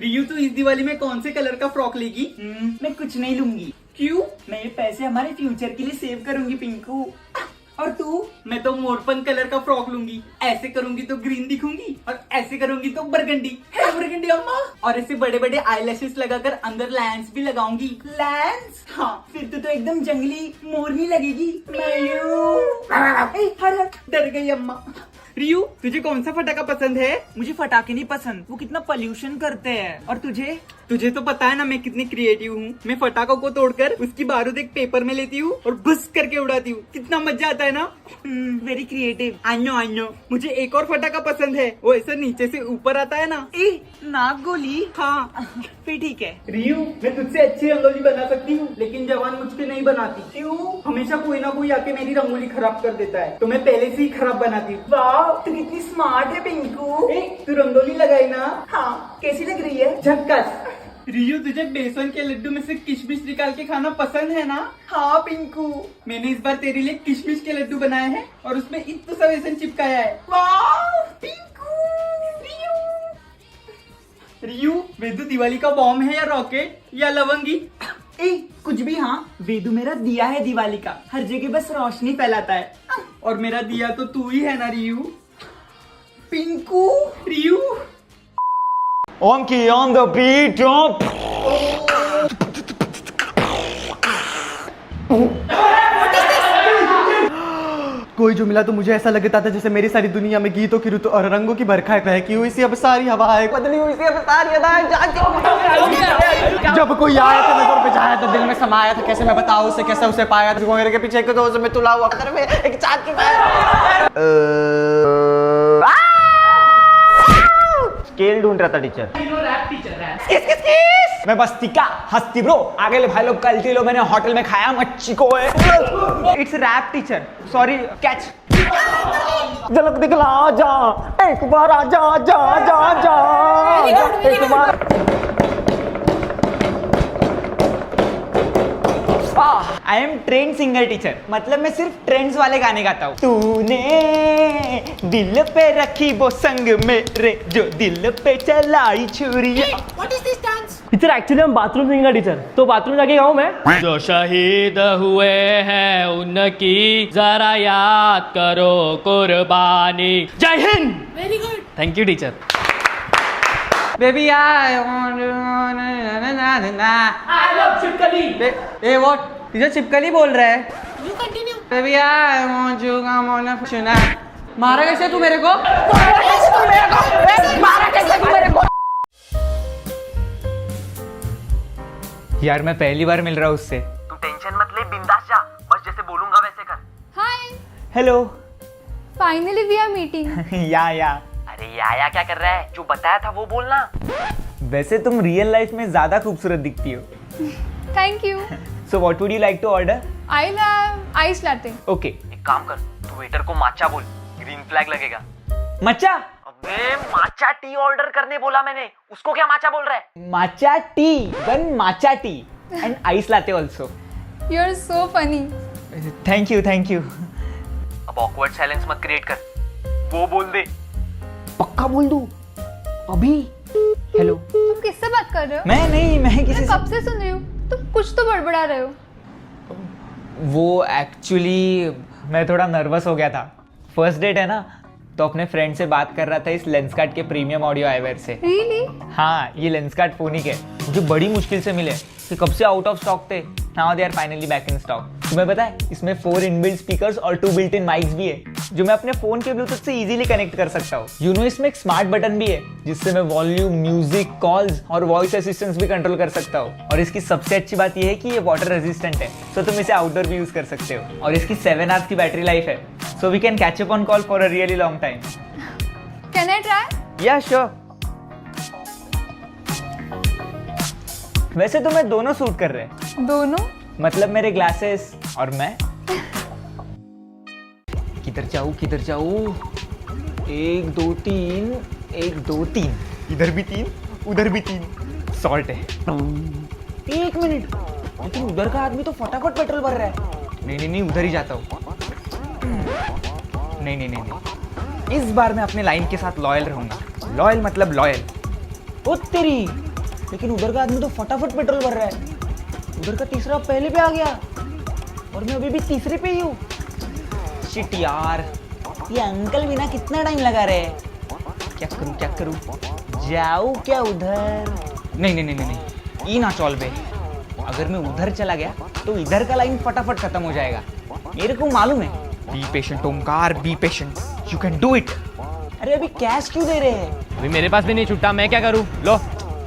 रियू तू इस दिवाली में कौन से कलर का फ्रॉक लेगी? मैं कुछ नहीं लूंगी। क्यों? मैं ये पैसे हमारे फ्यूचर के लिए सेव करूंगी पिंकू। और तू? मैं तो मोरपंख कलर का फ्रॉक लूंगी। ऐसे करूंगी तो ग्रीन दिखूंगी और ऐसे करूंगी तो बरगंडी। है बरगंडी अम्मा। और ऐसे बड़े बड़े आईलैशेस लगाकर अंदर लैंस भी लगाऊंगी। लैंस? हाँ। फिर तो एकदम जंगली मोरनी लगेगी। हर डर गई अम्मा। रियू तुझे कौन सा फटाका पसंद है? मुझे फटाके नहीं पसंद, वो कितना पोल्यूशन करते हैं। और तुझे? तुझे तो पता है ना मैं कितनी क्रिएटिव हूँ। मैं फटाकों को तोड़कर उसकी बारूद एक पेपर में लेती हूँ और बुस करके उड़ाती हूँ। कितना मजा आता है ना। Very creative. I know. मुझे एक और फटाका पसंद है, वो ऐसा नीचे से ऊपर आता है ना। नाग गोली? हाँ। फिर ठीक है। रियू मैं तुझसे अच्छी रंगोली बना सकती हूँ, लेकिन जवान मुझसे नहीं बनाती। क्यों? हमेशा कोई ना कोई आके मेरी रंगोली खराब कर देता है, तो मैं पहले से ही खराब बनाती हूँ। वाह, तू कितनी स्मार्ट है पिंकू। तू रंगोली लगाई ना? हाँ, कैसी लग रही है? झक्कास। रियू तुझे बेसन के लड्डू में से किशमिश निकाल के खाना पसंद है ना? हाँ पिंकू। मैंने इस बार तेरे लिए किशमिश के लड्डू बनाए हैं और उसमें इतना सा बेसन चिपकाया है। वाह पिंकू। रियू वेदू दिवाली का बॉम्ब है या रॉकेट या लवंगी? कुछ भी। हाँ, वेदू मेरा दिया है दिवाली का, हर जगह बस रोशनी फैलाता है। और मेरा दिया तो तू ही है ना रियू। Pinku. रियू Onky on the beat, jump. कोई जो मिला तो मुझे ऐसा लगता था जैसे मेरी सारी दुनिया में गीतों की रुत और रंगों की बरखा है, बहकी हुई सी अब सारी हवाएं बदली हुई सी अब सारी अदाएं जब कोई आया था नजर पे जाया था दिल में समाया था, कैसे मैं बताऊं उसे, कैसे उसे पाया था, मेरे के पीछे एक दोस्त में तुला हुआ अख्तर में एक चाँद की स्केल ढूंढ रहा था टीचर। मैं बस्ती का हस्ती ब्रो, आगे ले भाई लोग कल्टी लो, मैंने होटल में खाया मच्छी को। It's rap teacher, sorry catch. झलक दिखला जा एक बार आजा जा जा जा एक बार। I am trained singer teacher, मतलब मैं सिर्फ ट्रेंड्स वाले गाने गाता हूँ। तूने दिल पे रखी वो संग मेरे जो दिल पे चलाई छुरिया। टीचर एक्चुअली हम बाथरूम सिंगर टीचर, तो बाथरूम जाके गाऊं मैं। जो शहीद हुए हैं उनकी जरा याद करो कुर्बानी। जय Hind. Very good, thank you teacher. Baby I love छिपकली। ए व्हाट टीचर छिपकली बोल रहा है। You continue. Baby I want you come on सुना। मारा कैसे तू मेरे को? मारा कैसे तू मेरे को? यार मैं पहली बार मिल रहा हूँ उससे। तू टेंशन मत ले, बिंदास जा, बस जैसे बोलूंगा वैसे कर। Hi. Hello. Finally we are meeting. या अरे या क्या कर रहा है, जो बताया था वो बोलना। वैसे तुम रियल लाइफ में ज्यादा खूबसूरत दिखती हो। Thank you. So what would you like to order? I'll have ice latte. Okay. एक काम कर, तू वेटर को माचा बोल, ग्रीन फ्लैग लगेगा। मचा? अबे माचा टी ऑर्डर करने बोला मैंने, उसको क्या माचा बोल रहा है? Matcha tea, one matcha tea and ice latte also. You're so funny. Thank you. अब ऑकवर्ड साइलेंस मत क्रिएट कर, वो बोल दे। पक्का बोल दूं? अभी? हेलो। तुम किससे बात कर रहे हो? मैं किसी मैं कब से सुन रही हूँ, तुम कुछ तो बड़बड़ा रहे हो। वो एक्चुअली मैं थोड़ा नर्वस हो गया था। फर्स्ट डेट है ना, तो अपने फ्रेंड से बात कर रहा था इस लेंसकार्ट के प्रीमियम ऑडियो आईवेयर से। Really? हाँ, ये लेंसकार्ट फोनिक है, मुझे बड़ी मुश्किल से मिले, कि कब से आउट ऑफ स्टॉक थे। Now they are finally back in stock. तुम्हें पता है इसमें 4 इनबिल्ट स्पीकर्स और 2 बिल्ट इन माइक्स भी है, जो मैं अपने फोन के ब्लूटूथ से इजीली कनेक्ट कर सकता हूँ। यू नो इसमें एक स्मार्ट बटन भी है, जिससे मैं वॉल्यूम, म्यूजिक, कॉल्स और वॉइस असिस्टेंस भी कंट्रोल कर सकता हूँ। और इसकी सबसे अच्छी बात यह है कि ये वाटर रेजिस्टेंट है, तो तुम इसे आउटडोर भी यूज कर सकते हो। और इसकी 7 आवर्स की बैटरी लाइफ है, so we can catch up on call for a really long time. Can I try? Yeah sure. वैसे तो मैं दोनों सूट कर रहे हैं, दोनों? मतलब मेरे ग्लासेस और मैं। किधर जाऊँ? 1 2 3, 1 2 3, इधर भी 3, उधर भी 3। सॉल्ट है। 1 मिनट, लेकिन उधर का आदमी तो फटाफट पेट्रोल भर रहा है। नहीं, उधर ही जाता हूँ। नहीं, इस बार मैं अपने लाइन के साथ लॉयल रहूंगा। लॉयल मतलब लॉयल। ओ तेरी, लेकिन उधर का आदमी तो फटाफट पेट्रोल भर रहा है। उधर का तीसरा पहले पे आ गया और मैं अभी भी तीसरे पे ही हूँ। शिट यार, ये अंकल भी ना कितना टाइम लगा रहे हैं। क्या करूँ जाऊँ क्या उधर? नहीं, ये ना चौल पे। अगर मैं उधर चला गया तो इधर का लाइन फटाफट खत्म हो जाएगा। मेरे को मालूम है। Be patient Omkar, be patient, you can do it. अरे अभी कैश क्यों दे रहे हैं? अभी मेरे पास भी नहीं छुट्टा, मैं क्या करूँ? लो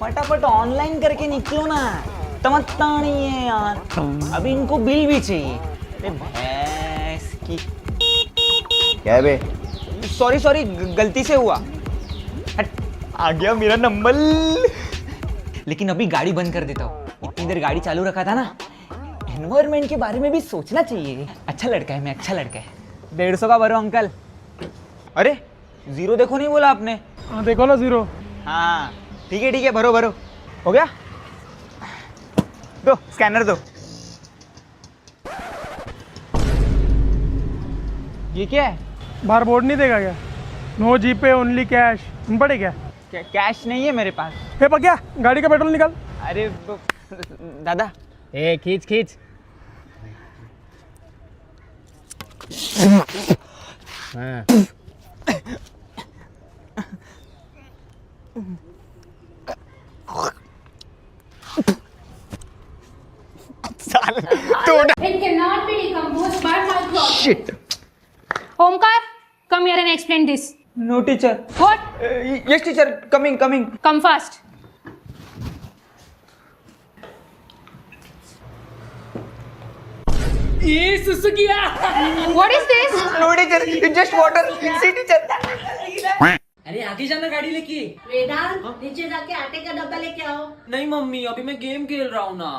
फटाफट ऑनलाइन करके निकलो ना, तमत्ता नहीं है यार। अभी इनको बिल भी चाहिए। अरे भैंस की। क्या है बे? सॉरी गलती से हुआ। हट, आ गया मेरा नंबर। लेकिन अभी गाड़ी बंद कर देता हूँ। इतनी देर गाड़ी चालू रखा था ना। एनवायरमेंट के बारे में भी सोचना चाहिए। अच्छा लड़का है मैं, अच्छा लड़का है। 150 का भरो अंकल। अरे 0 देखो नहीं बोला आपने? हाँ देखो ना 0। हाँ ठीक है भरो हो गया। दो स्कैनर दो। ये क्या है? बाहर बोर्ड नहीं देगा क्या? नो जीपे ओनली कैश पड़े क्या? कैश नहीं है मेरे पास। हे पक्या गाड़ी का पेट्रोल निकाल। अरे दादा। ए खींच। हाँ। It cannot be decomposed by microbes. Shit. Omkar, come here and explain this. No teacher. What? Yes teacher, coming. Come fast. ये सुसु किया। What is this? No teacher, just water. See teacher. अरे आगे जाना गाड़ी लेके। वेदांत नीचे जाके आटे का डब्बा लेके आओ। नहीं मम्मी, अभी मैं गेम खेल रहा हूँ ना।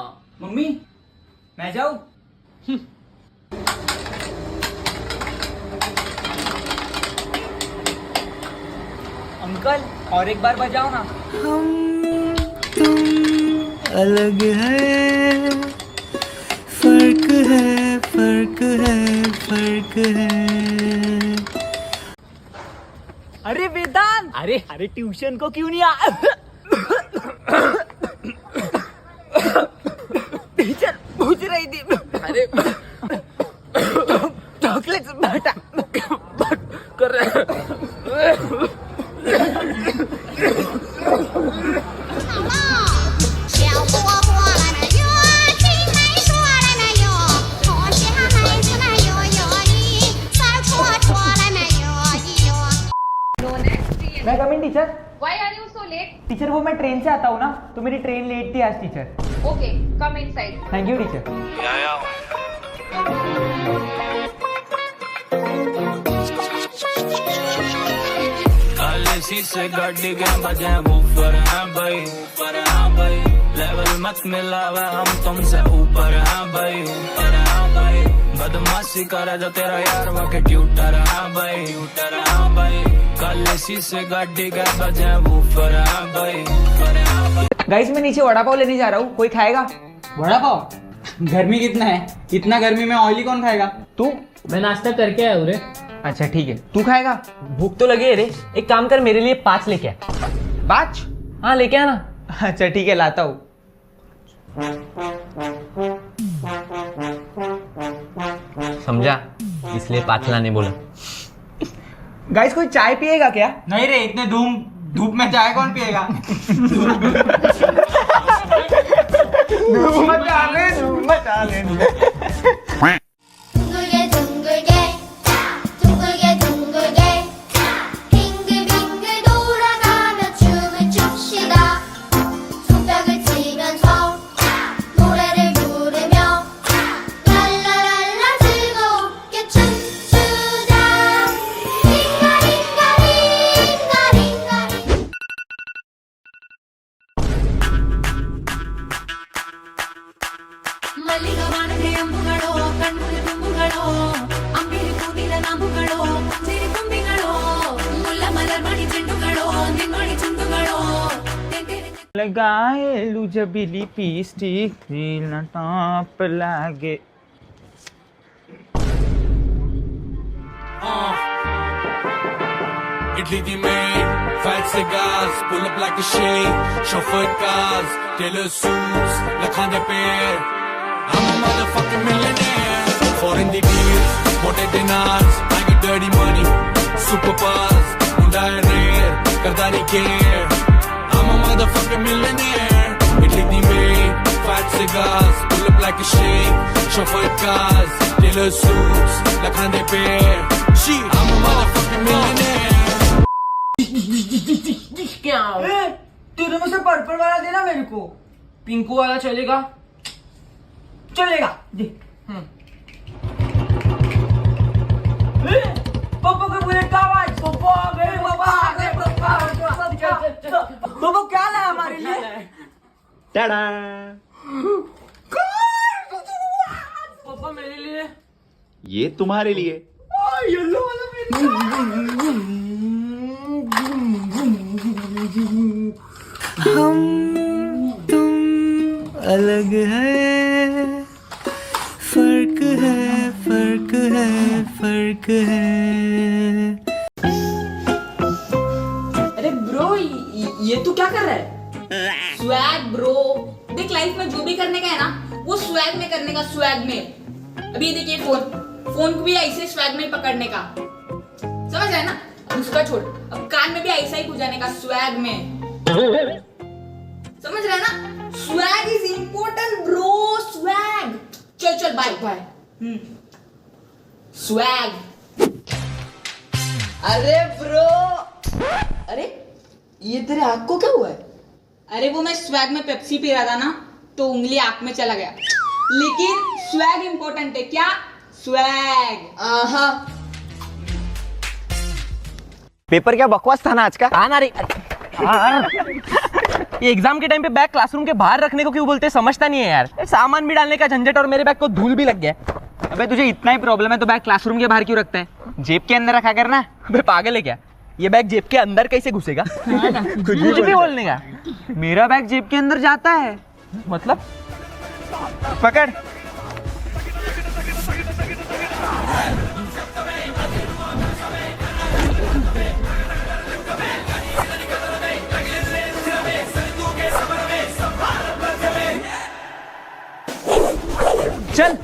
मम्मी मैं जाऊँ? अंकल और एक बार बजाओ ना। हम तुम अलग है, फर्क है। अरे वेदांत, अरे ट्यूशन को क्यों नहीं टीचर पूछ रही थी। अरे चॉकलेट बेटा कर मैं coming teacher. Why are you so late? Teacher वो मैं ट्रेन से आता हूँ ना, तो मेरी ट्रेन लेट थी आज teacher. Okay, come inside. Thank you teacher. से गाड़ी के बजे ऊपर है भाई, लेवल मत मिलावे हम तुमसे ऊपर है भाई, बदमाशी करे जो तेरा यार वाके ट्यूटर है भाई, कल इसी से गाड़ी के बजे ऊपर है भाई। गाइस मैं नीचे वड़ा पाव लेने जा रहा हूँ, कोई खाएगा? वड़ा पाव? गर्मी कितना है, इतना गर्मी में ऑयली कौन खाएगा? तू? मैं नाश्ता करके आया हूँ रे। अच्छा ठीक है, तू खाएगा? भूख तो लगी है रे, एक काम कर मेरे लिए 5 लेके आ। 5? हाँ लेके आना। अच्छा ठीक है लाता हूँ। समझा, इसलिए 5 लाने बोला। गाइस कोई चाय पिएगा क्या? नहीं रे, इतने धूप में चाय कौन पिएगा? धूप मचा ले। लगाए लू जबीली लिपस्टिक ना टॉप लागे। इडली दी main fat cigars, pull up like a shade, chauffeured cars, tailor suits, lakhande pair. I'm a motherfucking millionaire. Foreign the deals, mote dinars, I get dirty money, super buzz, unda hai rare, karda nahi care. I'm a motherfucking millionaire. Italy the maid, fat cigars, pull up like a shade, chauffeured cars, tailor suits, lakhande pair. I'm a motherfucking millionaire. तूने मुझसे purple वाला देना मेरे को। पिंकू वाला चलेगा? चलेगा दे। पापा का बुलेट का आवाज। पापा क्या लाया हमारे लिए? पापा मेरे लिए। ये तुम्हारे लिए। येलो वाला हम तुम अलग है, फर्क है, फर्क है, फर्क है। अरे ब्रो, ये तू क्या कर रहा है? स्वैग ब्रो, देख लाइफ में जो भी करने का है ना, वो स्वैग में करने का, स्वैग में। अभी ये देखिए फोन को भी ऐसे स्वैग में पकड़ने का, समझ रहे ना? उसका छोड़, अब कान में भी ऐसा ही जाने का, स्वैग में, समझ रहे ना? Swag is important bro, swag. चल बाय बाय। स्वैग। अरे ब्रो, अरे ये तेरे आँख को क्या हुआ है? अरे वो मैं स्वैग में पेप्सी पी रहा था ना, तो उंगली आँख में चला गया। लेकिन स्वैग इम्पोर्टेंट है, क्या? स्वैग। पेपर क्या बकवास था ना आज का? आना रे। ये एग्जाम के टाइम पे बैग क्लासरूम के बाहर रखने को क्यों बोलते हैं, समझता नहीं है यार। सामान भी डालने का झंझट और मेरे बैग को धूल भी लग गया। अबे तुझे इतना ही प्रॉब्लम है तो बैग क्लासरूम के बाहर क्यों रखता है? जेब के अंदर रखा करना। अबे पागल है क्या? ये बैग जेब के अंदर कैसे घुसेगा? कुछ भी बोलने का। मेरा बैग जेब के अंदर जाता है। मतलब? पकड़। चल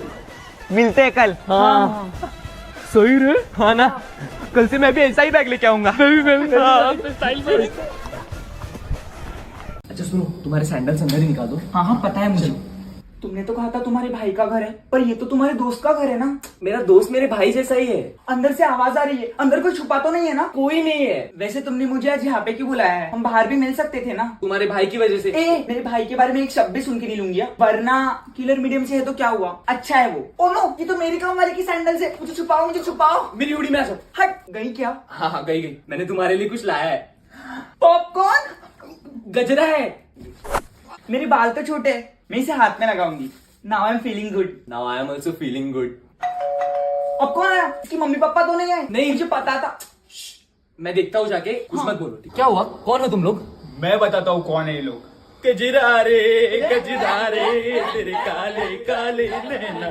मिलते हैं कल। हाँ सही रे। हाँ ना, कल से मैं भी ऐसा ही बैग लेके आऊंगा। मैं भी स्टाइल में। अच्छा सुनो, तुम्हारे सैंडल्स अंदर ही निकाल दो। हाँ पता है मुझे। तुमने तो कहा था तुम्हारे भाई का घर है, पर ये तो तुम्हारे दोस्त का घर है ना। मेरा दोस्त मेरे भाई जैसा ही है। अंदर से आवाज आ रही है, अंदर कोई छुपा तो नहीं है ना? कोई नहीं है। वैसे तुमने मुझे आज यहाँ पे क्यों बुलाया है? हम बाहर भी मिल सकते थे ना। तुम्हारे भाई की वजह से। मेरे भाई के बारे में एक शब्द भी सुन के नहीं लूंगी, वरना किलर मीडियम से है तो क्या हुआ? अच्छा है वो। ओ नो, ये तो मेरी काम वाले की सैंडल से। मुझे छुपाओ, मुझे छुपाओ। मेरी उड़ी में आ जाओ। हट गई क्या? हाँ गई। मैंने तुम्हारे लिए कुछ लाया है। पॉपकॉर्न? गजरा है। मेरे बाल तो छोटे हैं, मैं इसे हाथ में लगाऊंगी। Now I'm feeling good. Now I am also feeling good. अब कौन आया? इसकी मम्मी पापा तो नहीं आए? नहीं। मुझे पता था। मैं देखता हूँ जाके, कुछ मत बोलो। क्या हुआ? कौन हो तुम लोग? मैं बताता हूँ कौन है ये लोग। गजरा रे तेरे काले काले नैना।